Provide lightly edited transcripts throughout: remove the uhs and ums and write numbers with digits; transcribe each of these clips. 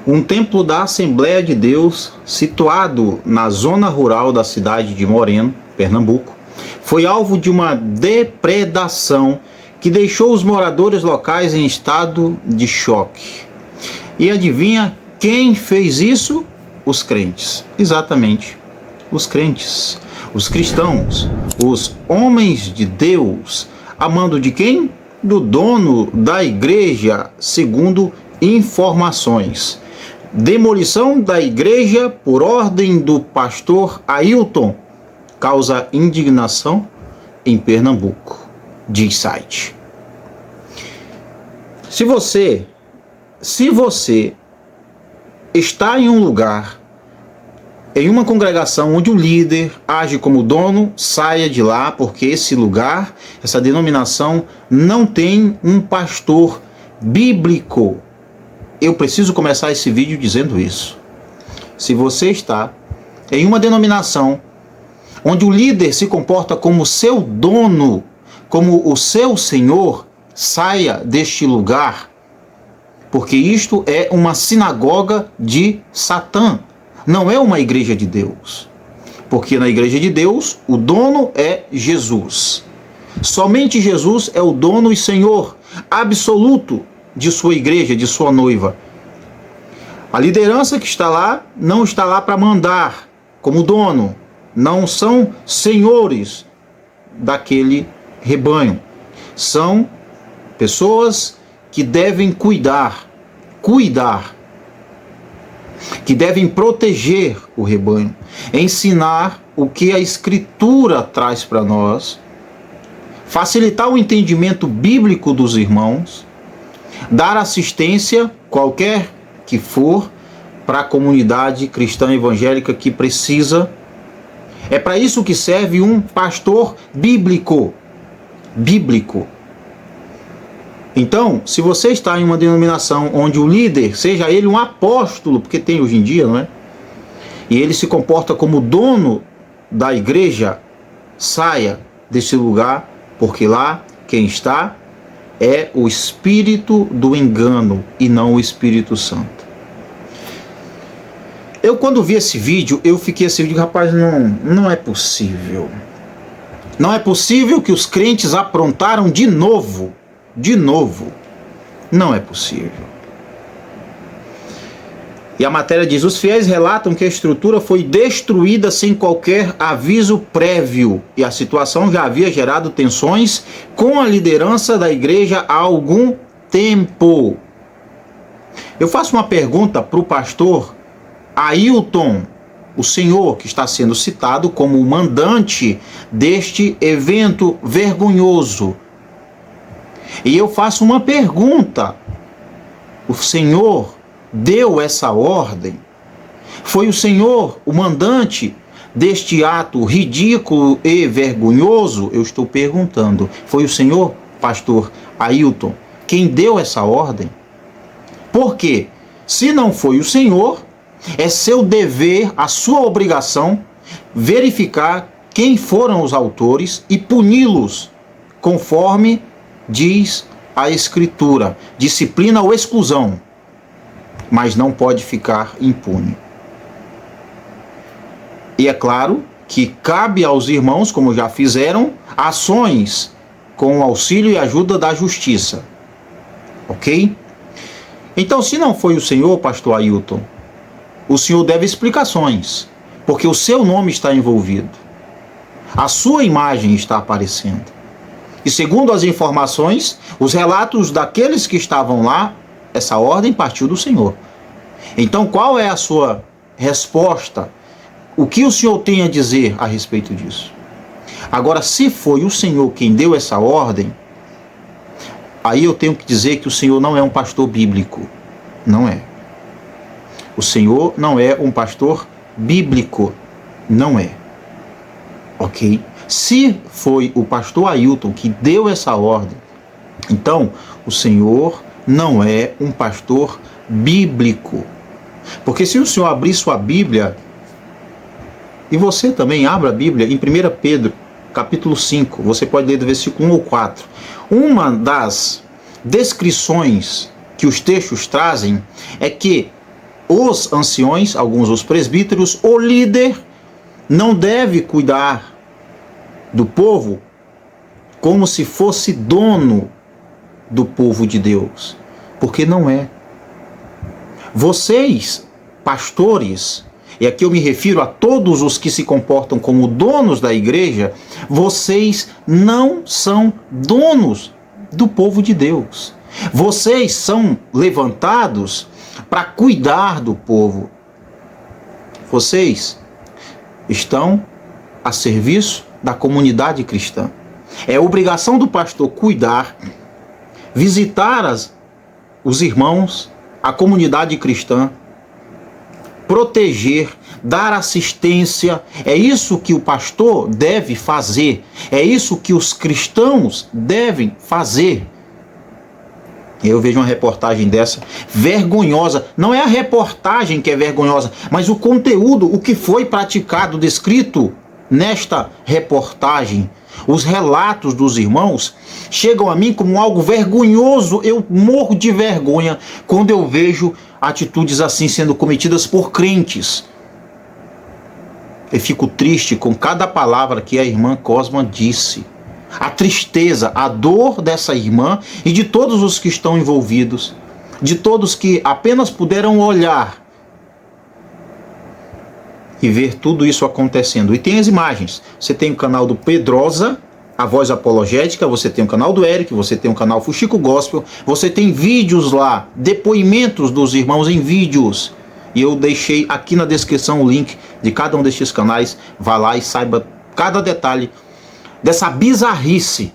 Um templo da Assembleia de Deus, situado na zona rural da cidade de Moreno, Pernambuco, foi alvo de uma depredação que deixou os moradores locais em estado de choque. E adivinha quem fez isso? Os crentes. Exatamente, os crentes, os cristãos, os homens de Deus, a mando de quem? Do dono da igreja, segundo informações. Demolição da igreja por ordem do pastor Ailton causa indignação em Pernambuco, diz site. Se você está em um lugar, em uma congregação onde o líder age como dono, saia de lá, porque esse lugar, essa denominação não tem um pastor bíblico. Eu preciso começar esse vídeo dizendo isso. Se você está em uma denominação onde o líder se comporta como seu dono, como o seu senhor, saia deste lugar, porque isto é uma sinagoga de Satã, não é uma igreja de Deus. Porque na igreja de Deus, o dono é Jesus. Somente Jesus é o dono e senhor absoluto de sua igreja, de sua noiva. A liderança que está lá não está lá para mandar como dono, não são senhores daquele rebanho. São pessoas que devem cuidar, que devem proteger o rebanho, ensinar o que a Escritura traz para nós, facilitar o entendimento bíblico dos irmãos, dar assistência, qualquer que for, para a comunidade cristã evangélica que precisa. É para isso que serve um pastor bíblico. Então, se você está em uma denominação onde o líder, seja ele um apóstolo, porque tem hoje em dia, não é? E ele se comporta como dono da igreja, saia desse lugar, porque lá quem está é o espírito do engano e não o Espírito Santo. Eu, quando vi esse vídeo, eu fiquei assim, eu digo, rapaz, não é possível. Não é possível que os crentes aprontaram de novo. Não é possível. E a matéria diz, os fiéis relatam que a estrutura foi destruída sem qualquer aviso prévio e a situação já havia gerado tensões com a liderança da igreja há algum tempo. Eu faço uma pergunta para o pastor Ailton, o senhor que está sendo citado como o mandante deste evento vergonhoso. E eu faço uma pergunta. O senhor deu essa ordem? Foi o senhor o mandante deste ato ridículo e vergonhoso? Eu estou perguntando. Foi o senhor, pastor Ailton, quem deu essa ordem? Porque, se não foi o senhor, é seu dever, a sua obrigação, verificar quem foram os autores e puni-los, conforme diz a Escritura, disciplina ou exclusão, mas não pode ficar impune. E é claro que cabe aos irmãos, como já fizeram, ações com o auxílio e ajuda da justiça. Ok? Então, se não foi o senhor, pastor Ailton, o senhor deve explicações, porque o seu nome está envolvido. A sua imagem está aparecendo. E segundo as informações, os relatos daqueles que estavam lá, essa ordem partiu do Senhor. Então, qual é a sua resposta? O que o Senhor tem a dizer a respeito disso? Agora, se foi o Senhor quem deu essa ordem, aí eu tenho que dizer que o Senhor não é um pastor bíblico. Não é. O Senhor não é um pastor bíblico. Não é. Ok? Se foi o pastor Ailton que deu essa ordem, então o Senhor não é um pastor bíblico. Porque se o Senhor abrir sua Bíblia, e você também abra a Bíblia em 1 Pedro, capítulo 5, você pode ler do versículo 1 ou 4. Uma das descrições que os textos trazem é que os anciões, alguns os presbíteros, o líder não deve cuidar do povo como se fosse dono do povo de Deus, porque não é. Vocês, pastores, e aqui eu me refiro a todos os que se comportam como donos da igreja, vocês não são donos do povo de Deus. Vocês são levantados para cuidar do povo. Vocês estão a serviço da comunidade cristã. É obrigação do pastor cuidar, visitar os irmãos, a comunidade cristã, proteger, dar assistência. É isso que o pastor deve fazer. É isso que os cristãos devem fazer. Eu vejo uma reportagem dessa, vergonhosa. Não é a reportagem que é vergonhosa, mas o conteúdo, o que foi praticado, descrito nesta reportagem. Os relatos dos irmãos chegam a mim como algo vergonhoso. Eu morro de vergonha quando eu vejo atitudes assim sendo cometidas por crentes. Eu fico triste com cada palavra que a irmã Cosma disse. A tristeza, a dor dessa irmã e de todos os que estão envolvidos, de todos que apenas puderam olhar e ver tudo isso acontecendo. E tem as imagens. Você tem o canal do Pedrosa, a Voz Apologética, você tem o canal do Eric, você tem o canal Fuxico Gospel, você tem vídeos lá, depoimentos dos irmãos em vídeos. E eu deixei aqui na descrição o link de cada um destes canais. Vá lá e saiba cada detalhe dessa bizarrice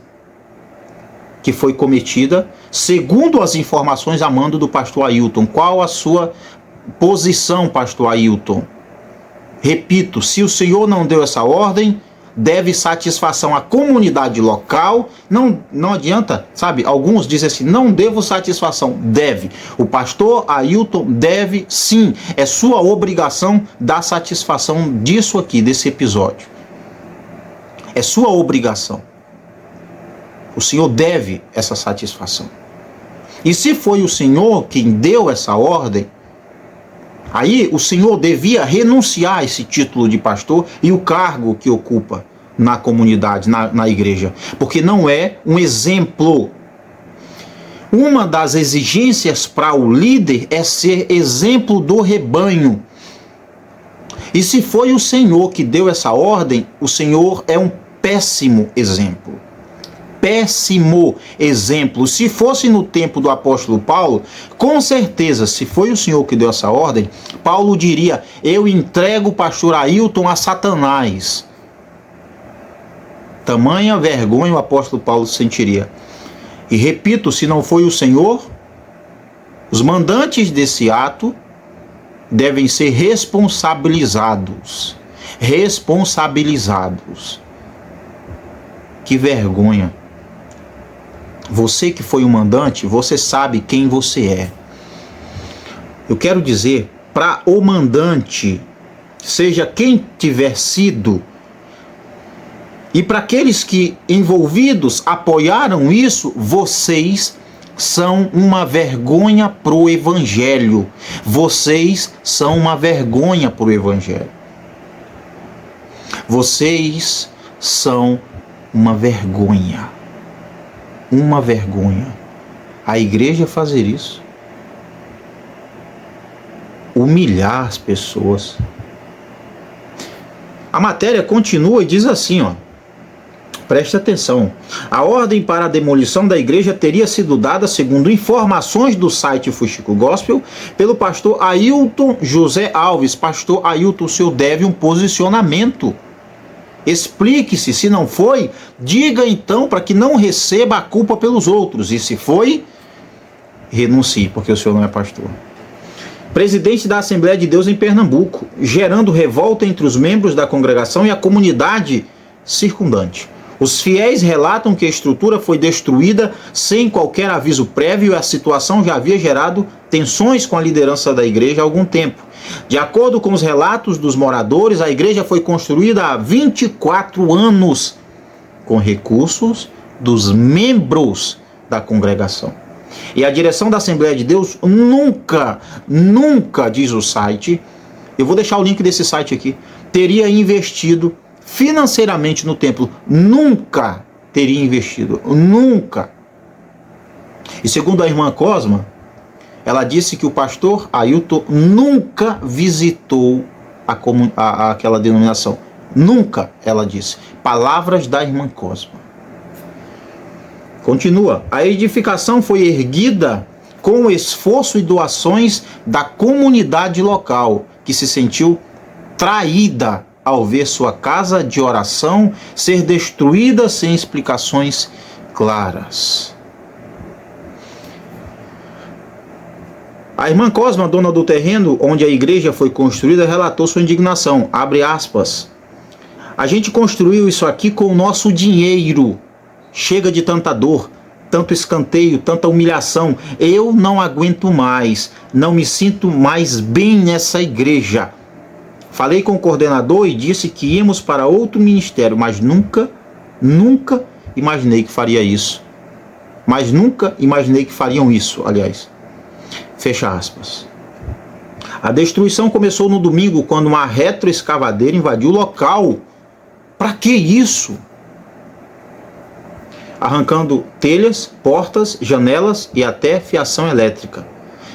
que foi cometida, segundo as informações a mando do pastor Ailton. Qual a sua posição, pastor Ailton? Repito, se o Senhor não deu essa ordem, deve satisfação à comunidade local. Não adianta, sabe? Alguns dizem assim, não devo satisfação. Deve. O pastor Ailton deve sim. É sua obrigação dar satisfação disso aqui, desse episódio. É sua obrigação. O Senhor deve essa satisfação. E se foi o Senhor quem deu essa ordem, aí o Senhor devia renunciar a esse título de pastor e o cargo que ocupa na comunidade, na igreja. Porque não é um exemplo. Uma das exigências para o líder é ser exemplo do rebanho. E se foi o Senhor que deu essa ordem, o Senhor é um péssimo exemplo. Péssimo exemplo. Se fosse no tempo do apóstolo Paulo, com certeza, se foi o Senhor que deu essa ordem, Paulo diria, eu entrego o pastor Ailton a Satanás. Tamanha vergonha o apóstolo Paulo sentiria. E repito, se não foi o Senhor, os mandantes desse ato devem ser responsabilizados. Responsabilizados. Que vergonha. Você que foi o mandante, você sabe quem você é. Eu quero dizer, para o mandante, seja quem tiver sido, e para aqueles que envolvidos apoiaram isso, vocês são uma vergonha para o Evangelho. Vocês são uma vergonha para o Evangelho. Vocês são uma vergonha. Uma vergonha. A igreja fazer isso. Humilhar as pessoas. A matéria continua e diz assim, ó. Preste atenção. A ordem para a demolição da igreja teria sido dada, segundo informações do site Fuxico Gospel, pelo pastor Ailton José Alves. Pastor Ailton, o senhor deve um posicionamento. Explique-se, se não foi, diga então para que não receba a culpa pelos outros. E se foi, renuncie, porque o senhor não é pastor. Presidente da Assembleia de Deus em Pernambuco, gerando revolta entre os membros da congregação e a comunidade circundante. Os fiéis relatam que a estrutura foi destruída sem qualquer aviso prévio e a situação já havia gerado tensões com a liderança da igreja há algum tempo. De acordo com os relatos dos moradores, a igreja foi construída há 24 anos com recursos dos membros da congregação. E a direção da Assembleia de Deus nunca, diz o site, eu vou deixar o link desse site aqui, teria investido financeiramente no templo. Nunca teria investido. Nunca. E segundo a irmã Cosma, ela disse que o pastor Ailton nunca visitou aquela denominação. Nunca, ela disse. Palavras da irmã Cosma. Continua. A edificação foi erguida com o esforço e doações da comunidade local, que se sentiu traída ao ver sua casa de oração ser destruída sem explicações claras. A irmã Cosma, dona do terreno onde a igreja foi construída, relatou sua indignação. Abre aspas. A gente construiu isso aqui com o nosso dinheiro. Chega de tanta dor, tanto escanteio, tanta humilhação. Eu não aguento mais. Não me sinto mais bem nessa igreja. Falei com o coordenador e disse que íamos para outro ministério, mas nunca imaginei que faria isso. Mas nunca imaginei que fariam isso, aliás. Fecha aspas. A destruição começou no domingo, quando uma retroescavadeira invadiu o local. Para que isso? Arrancando telhas, portas, janelas e até fiação elétrica.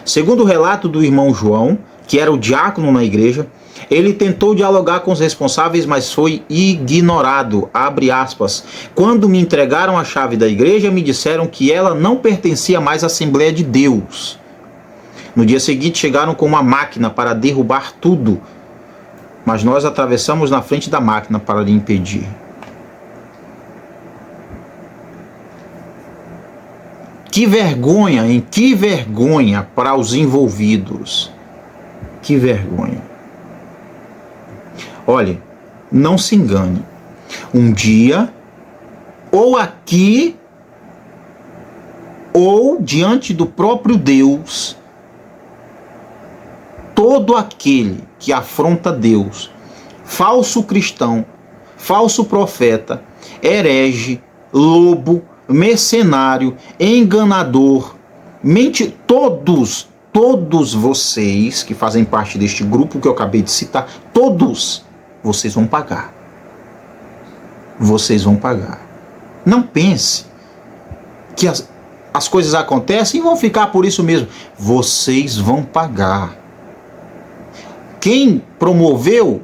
Segundo o relato do irmão João, que era o diácono na igreja, ele tentou dialogar com os responsáveis, mas foi ignorado. Abre aspas. Quando me entregaram a chave da igreja, me disseram que ela não pertencia mais à Assembleia de Deus. No dia seguinte chegaram com uma máquina para derrubar tudo, mas nós atravessamos na frente da máquina para lhe impedir. Que vergonha, hein? Que vergonha para os envolvidos. Que vergonha. Olha, não se engane. Um dia, ou aqui, ou diante do próprio Deus, todo aquele que afronta Deus, falso cristão, falso profeta, herege, lobo, mercenário, enganador, todos vocês que fazem parte deste grupo que eu acabei de citar, todos vocês vão pagar. Vocês vão pagar. Não pense que as coisas acontecem e vão ficar por isso mesmo. Vocês vão pagar. Quem promoveu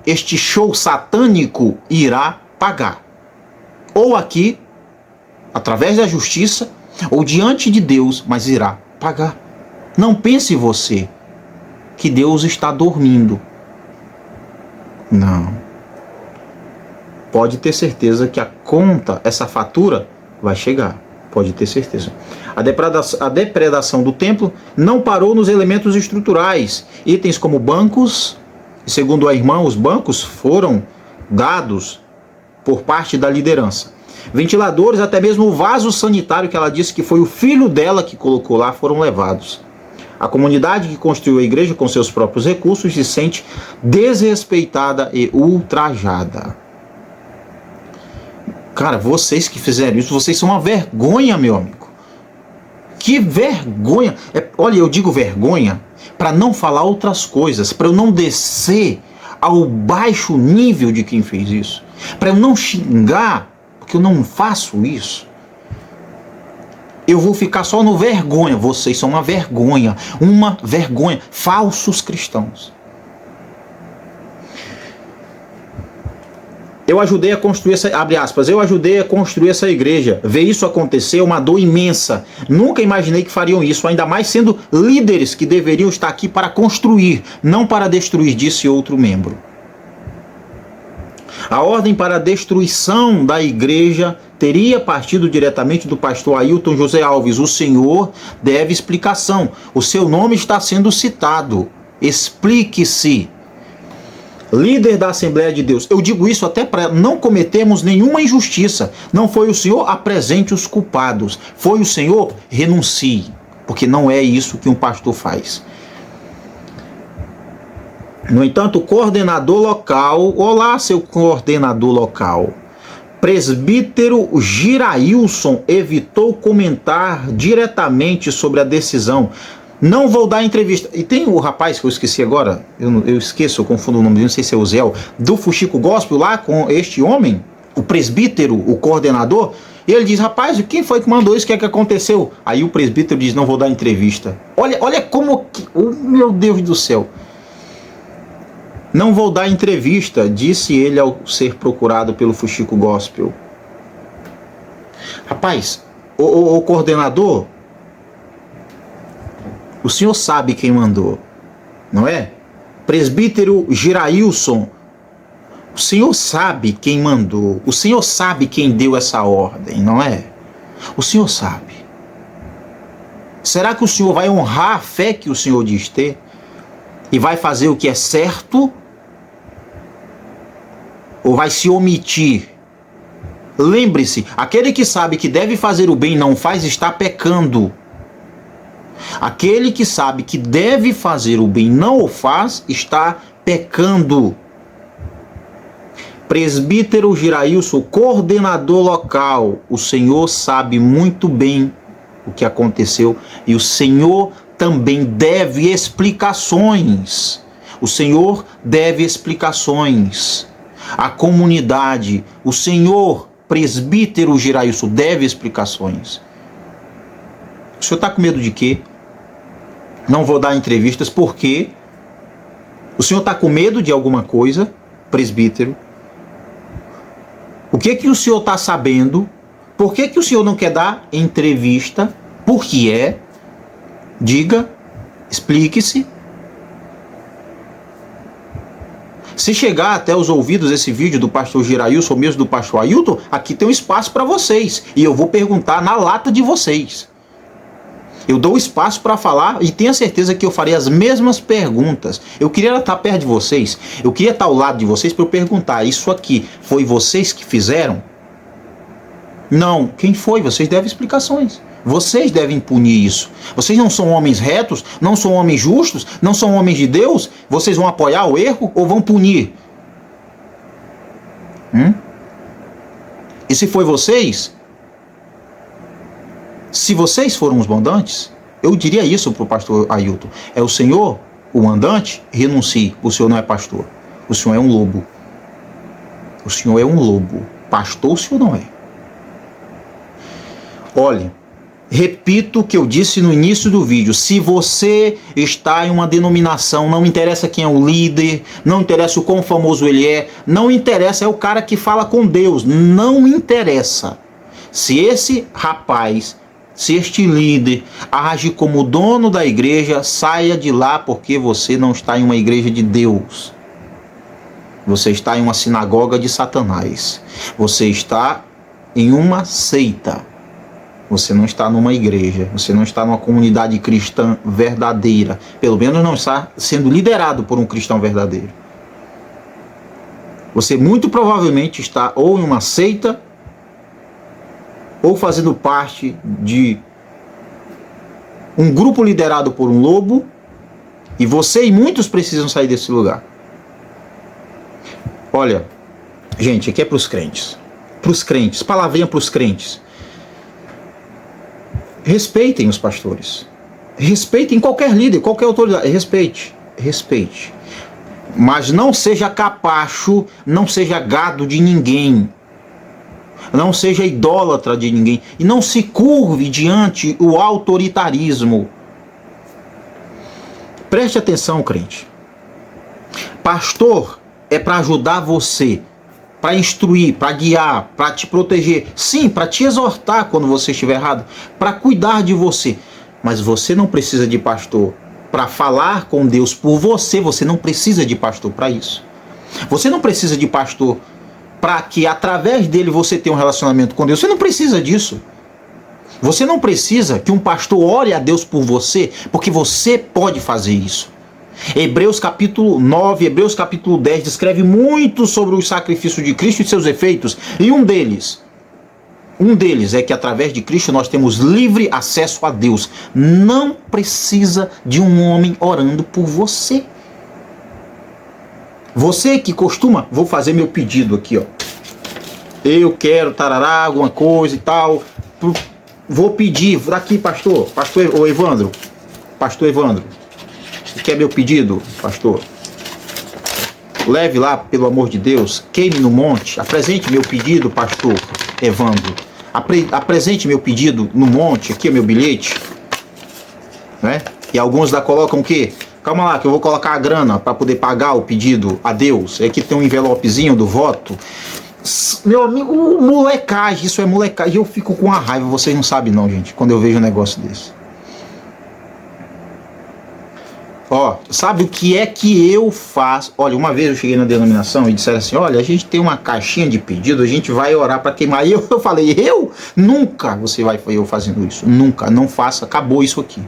este show satânico irá pagar. Ou aqui, através da justiça, ou diante de Deus, mas irá pagar. Não pense você que Deus está dormindo. Não. Pode ter certeza que a conta, essa fatura, vai chegar. Pode ter certeza. A depredação do templo não parou nos elementos estruturais. Itens como bancos, segundo a irmã, os bancos foram dados por parte da liderança. Ventiladores, até mesmo o vaso sanitário que ela disse que foi o filho dela que colocou lá, foram levados. A comunidade que construiu a igreja com seus próprios recursos se sente desrespeitada e ultrajada. Cara, vocês que fizeram isso, vocês são uma vergonha, meu amigo. Que vergonha. Olha, eu digo vergonha para não falar outras coisas, para eu não descer ao baixo nível de quem fez isso, para eu não xingar, porque eu não faço isso. Eu vou ficar só no vergonha. Vocês são uma vergonha, falsos cristãos. Eu ajudei a construir essa igreja. Ver isso acontecer é uma dor imensa. Nunca imaginei que fariam isso, ainda mais sendo líderes que deveriam estar aqui para construir, não para destruir, disse outro membro. A ordem para a destruição da igreja teria partido diretamente do pastor Ailton José Alves. O senhor deve explicação. O seu nome está sendo citado. Explique-se. Líder da Assembleia de Deus. Eu digo isso até para não cometermos nenhuma injustiça. Não foi o Senhor, apresente os culpados. Foi o Senhor, renuncie. Porque não é isso que um pastor faz. No entanto, o coordenador local, olá seu coordenador local, Presbítero Girailson evitou comentar diretamente sobre a decisão. Não vou dar entrevista. E tem o rapaz que eu esqueci agora, eu esqueço, eu confundo o nome dele, não sei se é o Zé, do Fuxico Gospel lá com este homem, o presbítero, o coordenador. E ele diz, rapaz, quem foi que mandou isso? O que é que aconteceu? Aí o presbítero diz, não vou dar entrevista. Olha como que... Oh, meu Deus do céu. Não vou dar entrevista, disse ele ao ser procurado pelo Fuxico Gospel. Rapaz, o coordenador, o senhor sabe quem mandou, não é? Presbítero Girailson, o senhor sabe quem mandou, o senhor sabe quem deu essa ordem, não é? O senhor sabe. Será que o senhor vai honrar a fé que o senhor diz ter? E vai fazer o que é certo? Ou vai se omitir? Lembre-se, aquele que sabe que deve fazer o bem e não faz, está pecando. Aquele que sabe que deve fazer o bem e não o faz, está pecando. Presbítero Girailson, coordenador local, o senhor sabe muito bem o que aconteceu e o senhor também deve explicações. O senhor deve explicações. A comunidade, o senhor presbítero Girailson deve explicações. O senhor está com medo de quê? Não vou dar entrevistas porque o senhor está com medo de alguma coisa, presbítero? O que o senhor está sabendo? Por que o senhor não quer dar entrevista? Por que é? Diga, explique-se. Se chegar até os ouvidos esse vídeo do pastor Girailson, ou mesmo do pastor Ailton, aqui tem um espaço para vocês. E eu vou perguntar na lata de vocês. Eu dou espaço para falar e tenha certeza que eu farei as mesmas perguntas. Eu queria estar perto de vocês. Eu queria estar ao lado de vocês para eu perguntar, isso aqui foi vocês que fizeram? Não. Quem foi? Vocês devem explicações. Vocês devem punir isso. Vocês não são homens retos, não são homens justos, não são homens de Deus. Vocês vão apoiar o erro ou vão punir? E se foi vocês? Se vocês foram os mandantes, eu diria isso para o pastor Ailton. É o senhor, o mandante, renuncie. O senhor não é pastor. O senhor é um lobo. O senhor é um lobo. Pastor o senhor não é. Olha, repito o que eu disse no início do vídeo. Se você está em uma denominação, não interessa quem é o líder, não interessa o quão famoso ele é, não interessa, é o cara que fala com Deus, não interessa. Se esse rapaz, se este líder age como dono da igreja, saia de lá, porque você não está em uma igreja de Deus. Você está em uma sinagoga de Satanás. Você está em uma seita. Você não está numa igreja. Você não está numa comunidade cristã verdadeira. Pelo menos não está sendo liderado por um cristão verdadeiro. Você muito provavelmente está ou em uma seita, ou fazendo parte de um grupo liderado por um lobo, e você e muitos precisam sair desse lugar. Olha, gente, aqui é para os crentes. Para os crentes, palavrinha para os crentes. Respeitem os pastores. Respeitem qualquer líder, qualquer autoridade. Respeite. Mas não seja capacho, não seja gado de ninguém. Não seja idólatra de ninguém. E não se curve diante o autoritarismo. Preste atenção, crente. Pastor é para ajudar você, para instruir, para guiar, para te proteger. Sim, para te exortar quando você estiver errado, para cuidar de você. Mas você não precisa de pastor para falar com Deus por você. Você não precisa de pastor para isso. Você não precisa de pastor para que através dele você tenha um relacionamento com Deus. Você não precisa disso. Você não precisa que um pastor ore a Deus por você, porque você pode fazer isso. Hebreus capítulo 9, Hebreus capítulo 10 descreve muito sobre o sacrifício de Cristo e seus efeitos. E um deles é que através de Cristo nós temos livre acesso a Deus. Não precisa de um homem orando por você. Você que costuma, vou fazer meu pedido aqui, ó. eu quero, tarará, alguma coisa e tal, vou pedir, daqui pastor Evandro, quer meu pedido, pastor? Leve lá, pelo amor de Deus, queime no monte, apresente meu pedido, pastor Evandro, apresente meu pedido no monte, aqui é meu bilhete, né? E alguns lá colocam o quê? Calma lá, que eu vou colocar a grana para poder pagar o pedido a Deus. Aqui tem um envelopezinho do voto. Meu amigo, molecagem, isso é molecagem. Eu fico com a raiva, vocês não sabem não, gente, quando eu vejo um negócio desse. Ó, sabe o que é que eu faço? Olha, uma vez eu cheguei na denominação e disseram assim, olha, a gente tem uma caixinha de pedido, a gente vai orar para queimar. E eu falei, eu? Nunca você vai eu fazendo isso. Nunca, não faça, acabou isso aqui.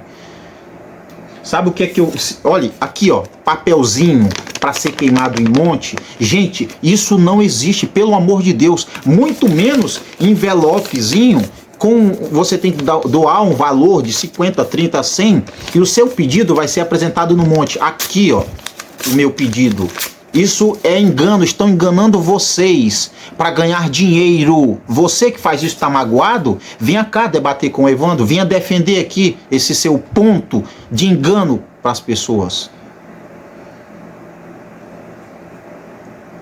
Sabe o que é que eu... Olha, aqui ó, papelzinho para ser queimado em monte. Gente, isso não existe, pelo amor de Deus. Muito menos envelopezinho com... Você tem que doar um valor de 50, 30, 100 e o seu pedido vai ser apresentado no monte. Aqui ó, o meu pedido. Isso é engano, estão enganando vocês para ganhar dinheiro. Você que faz isso está magoado? Venha cá debater com o Evandro, venha defender aqui esse seu ponto de engano para as pessoas.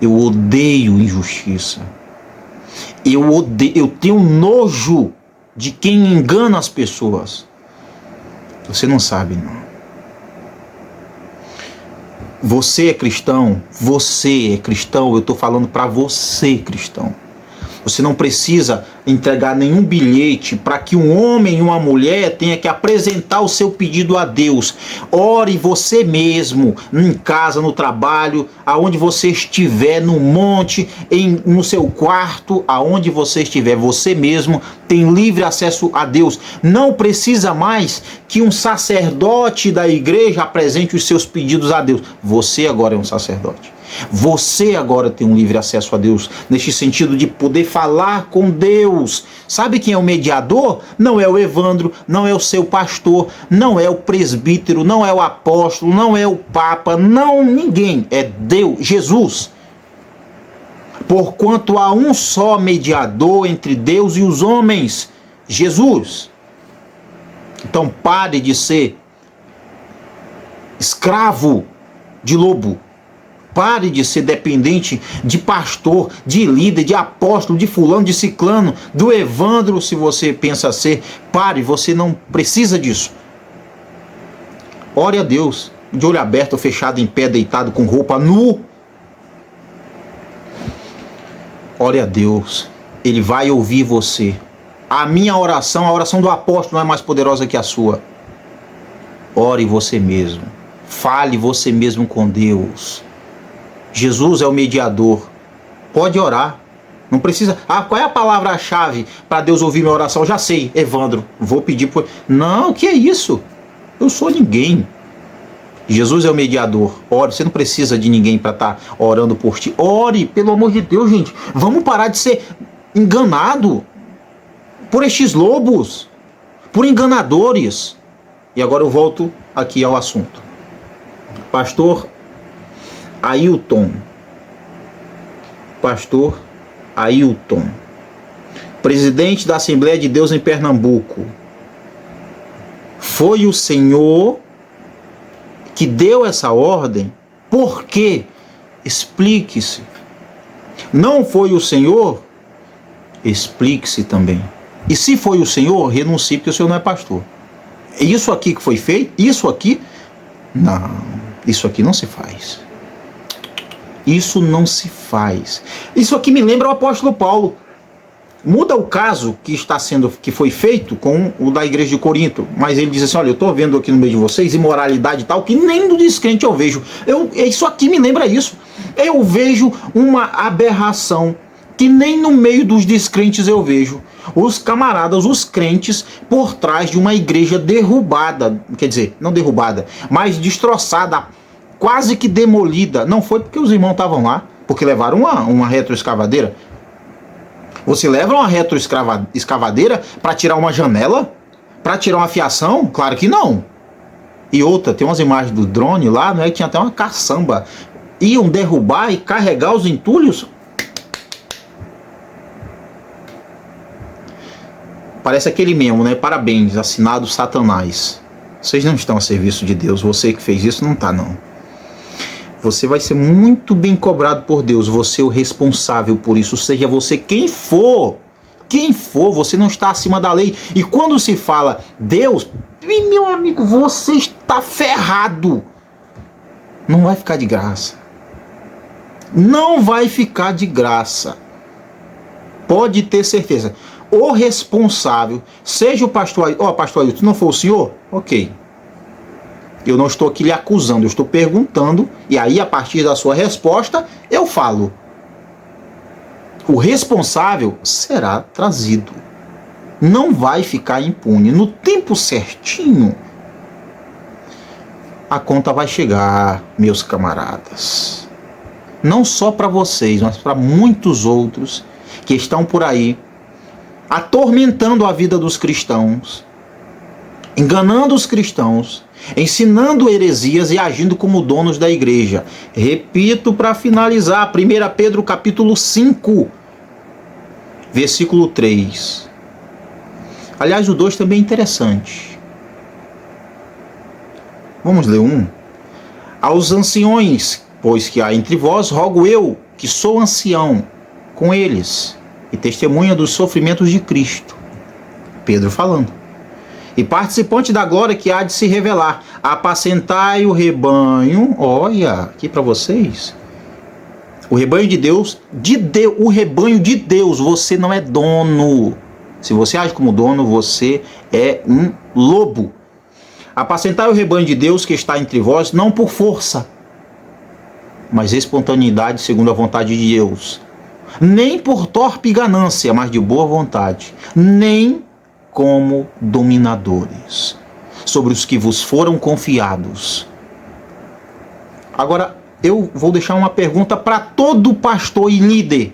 Eu odeio injustiça. Eu tenho nojo de quem engana as pessoas. Você não sabe, não. Você é cristão, eu estou falando para você, cristão. Você não precisa entregar nenhum bilhete para que um homem e uma mulher tenha que apresentar o seu pedido a Deus. Ore você mesmo, em casa, no trabalho, aonde você estiver, no monte, no seu quarto, aonde você estiver, você mesmo tem livre acesso a Deus. Não precisa mais que um sacerdote da igreja apresente os seus pedidos a Deus. Você agora é um sacerdote. Você agora tem um livre acesso a Deus, neste sentido de poder falar com Deus. Sabe quem é o mediador? Não é o Evandro, não é o seu pastor, não é o presbítero, não é o apóstolo, não é o papa, não, ninguém. É Deus, Jesus. Porquanto há um só mediador entre Deus e os homens, Jesus. Então pare de ser escravo de lobo. Pare de ser dependente de pastor, de líder, de apóstolo, de fulano, de ciclano, do Evandro, se você pensa ser. Pare, você não precisa disso. Ore a Deus, de olho aberto ou fechado, em pé, deitado, com roupa nu. Ore a Deus, Ele vai ouvir você. A minha oração, a oração do apóstolo não é mais poderosa que a sua. Ore você mesmo. Fale você mesmo com Deus. Jesus é o mediador. Pode orar. Não precisa... qual é a palavra-chave para Deus ouvir minha oração? Já sei, Evandro. Vou pedir por... Não, que é isso? Eu sou ninguém. Jesus é o mediador. Ore. Você não precisa de ninguém para estar orando por ti. Ore, pelo amor de Deus, gente. Vamos parar de ser enganado por estes lobos, por enganadores. E agora eu volto aqui ao assunto. Pastor Ailton, presidente da Assembleia de Deus em Pernambuco. Foi o Senhor que deu essa ordem? Por quê? Explique-se. Não foi o Senhor? Explique-se também. E se foi o Senhor, renuncie, porque o Senhor não é pastor. Isso aqui que foi feito, isso aqui, não, isso aqui não se faz. Isso não se faz. Isso aqui me lembra o apóstolo Paulo. Muda o caso que foi feito com o da igreja de Corinto, mas ele diz assim, olha, eu estou vendo aqui no meio de vocês imoralidade e tal, que nem do descrente eu vejo. Isso aqui me lembra isso. Eu vejo uma aberração que nem no meio dos descrentes eu vejo. Os camaradas, os crentes, por trás de uma igreja derrubada, quer dizer, não derrubada, mas destroçada, quase que demolida. Não foi porque os irmãos estavam lá, porque levaram uma retroescavadeira. Você leva uma retroescavadeira para tirar uma janela? Para tirar uma fiação? Claro que não. E outra, tem umas imagens do drone lá, né? Tinha até uma caçamba. Iam derrubar e carregar os entulhos? Parece aquele mesmo, né? Parabéns, assinado Satanás. Vocês não estão a serviço de Deus. Você que fez isso não está, não. Você vai ser muito bem cobrado por Deus. Você é o responsável por isso. Seja você quem for, você não está acima da lei. E quando se fala Deus, meu amigo, você está ferrado. Não vai ficar de graça. Não vai ficar de graça. Pode ter certeza. O responsável, seja o pastor, pastor Ailton, não foi o senhor? Ok. Eu não estou aqui lhe acusando, eu estou perguntando, e aí a partir da sua resposta, eu falo. O responsável será trazido. Não vai ficar impune. No tempo certinho, a conta vai chegar, meus camaradas. Não só para vocês, mas para muitos outros que estão por aí, atormentando a vida dos cristãos, enganando os cristãos, ensinando heresias e agindo como donos da igreja. Repito para finalizar, 1 Pedro capítulo 5, versículo 3. Aliás, o 2 também é interessante. Vamos ler um. Aos anciões, pois que há entre vós, rogo eu, que sou ancião, com eles, e testemunha dos sofrimentos de Cristo. Pedro falando. E participante da glória que há de se revelar. Apacentai o rebanho. Olha, aqui para vocês. O rebanho de Deus, o rebanho de Deus, você não é dono. Se você age como dono, você é um lobo. Apacentai o rebanho de Deus que está entre vós, não por força, mas espontaneidade segundo a vontade de Deus. Nem por torpe ganância, mas de boa vontade. Nem como dominadores sobre os que vos foram confiados. Agora, eu vou deixar uma pergunta para todo pastor e líder.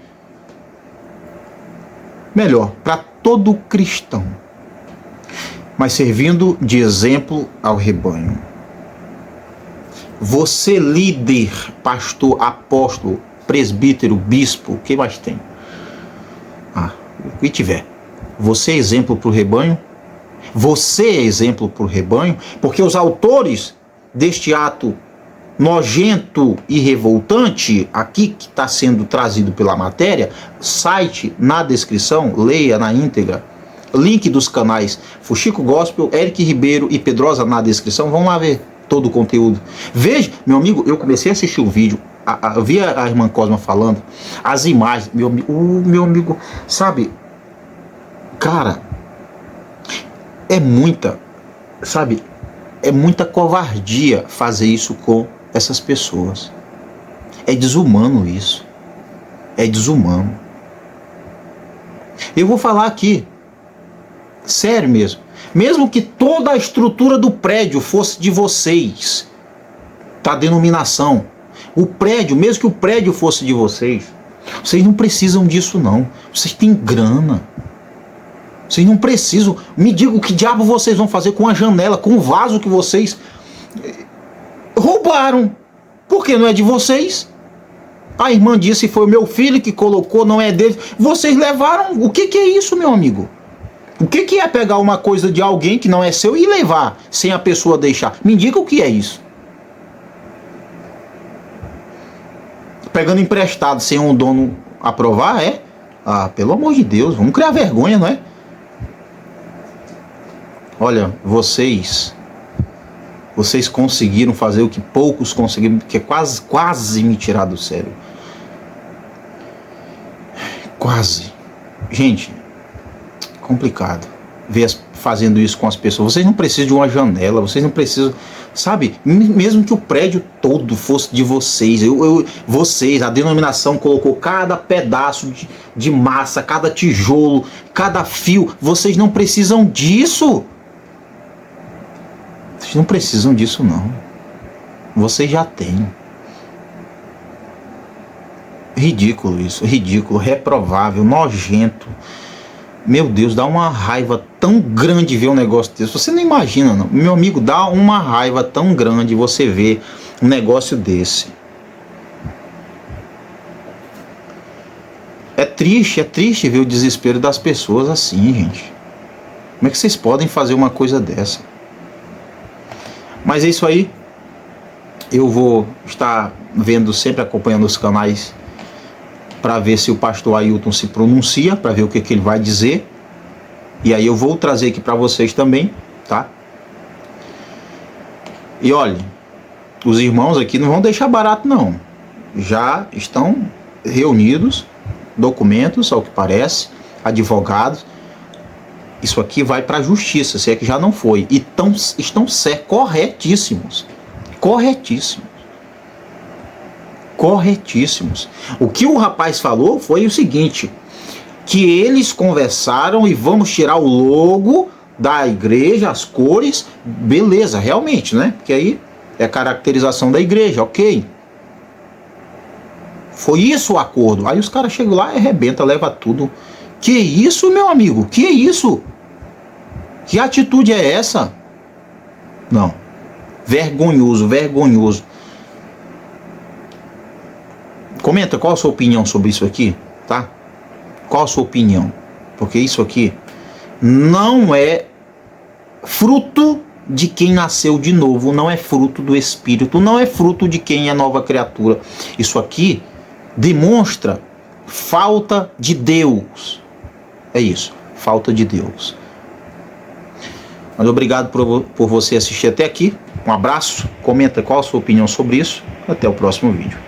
Melhor, para todo cristão. Mas servindo de exemplo ao rebanho. Você, líder, pastor, apóstolo, presbítero, bispo, o que mais tem? O que tiver. Você é exemplo para o rebanho? Você é exemplo para o rebanho? Porque os autores deste ato nojento e revoltante, aqui que está sendo trazido pela matéria, site na descrição, leia na íntegra, link dos canais Fuxico Gospel, Eric Ribeiro e Pedrosa na descrição, vão lá ver todo o conteúdo. Veja, meu amigo, eu comecei a assistir o vídeo, eu vi a irmã Cosma falando, as imagens, meu amigo, sabe, cara, é muita covardia fazer isso com essas pessoas. É desumano isso. É desumano. Eu vou falar aqui, sério mesmo. Mesmo que toda a estrutura do prédio fosse de vocês, tá? A denominação. O prédio, mesmo que o prédio fosse de vocês, vocês não precisam disso não. Vocês têm grana. Vocês não precisam. Me diga o que diabo vocês vão fazer com a janela, com o vaso que vocês roubaram. Porque não é de vocês. A irmã disse, foi o meu filho que colocou, não é dele. Vocês levaram. O que é isso, meu amigo? O que é pegar uma coisa de alguém que não é seu e levar, sem a pessoa deixar? Me diga o que é isso. Pegando emprestado sem um dono aprovar, é? Pelo amor de Deus, vamos criar vergonha, não é? Olha, vocês conseguiram fazer o que poucos conseguiram, que é quase me tirar do sério. Quase. Gente, complicado ver fazendo isso com as pessoas. Vocês não precisam de uma janela, vocês não precisam, sabe? Mesmo que o prédio todo fosse de vocês, vocês, a denominação colocou cada pedaço de massa, cada tijolo, cada fio, vocês não precisam disso. Vocês não precisam disso não. Vocês já têm. Ridículo isso, ridículo, reprovável, nojento. Meu Deus, dá uma raiva tão grande ver um negócio desse. Você não imagina, não. Meu amigo, dá uma raiva tão grande você ver um negócio desse. É triste ver o desespero das pessoas assim, gente. Como é que vocês podem fazer uma coisa dessa? Mas é isso aí. Eu vou estar vendo, sempre acompanhando os canais, para ver se o pastor Ailton se pronuncia, para ver o que ele vai dizer. E aí eu vou trazer aqui para vocês também, tá? E olha, os irmãos aqui não vão deixar barato não. Já estão reunidos, documentos, ao que parece, advogados. Isso aqui vai para a justiça, se é que já não foi. E estão corretíssimos. Corretíssimos. O que o rapaz falou foi o seguinte, que eles conversaram e vamos tirar o logo da igreja, as cores, beleza, realmente, né? Porque aí é a caracterização da igreja, ok. Foi isso o acordo. Aí os caras chegam lá e arrebenta, leva tudo. Que isso, meu amigo? Que isso? Que atitude é essa? Não. Vergonhoso, vergonhoso. Comenta qual a sua opinião sobre isso aqui, tá? Qual a sua opinião? Porque isso aqui não é fruto de quem nasceu de novo, não é fruto do Espírito, não é fruto de quem é nova criatura. Isso aqui demonstra falta de Deus. É isso, falta de Deus. Mas obrigado por você assistir até aqui. Um abraço, comenta qual a sua opinião sobre isso. Até o próximo vídeo.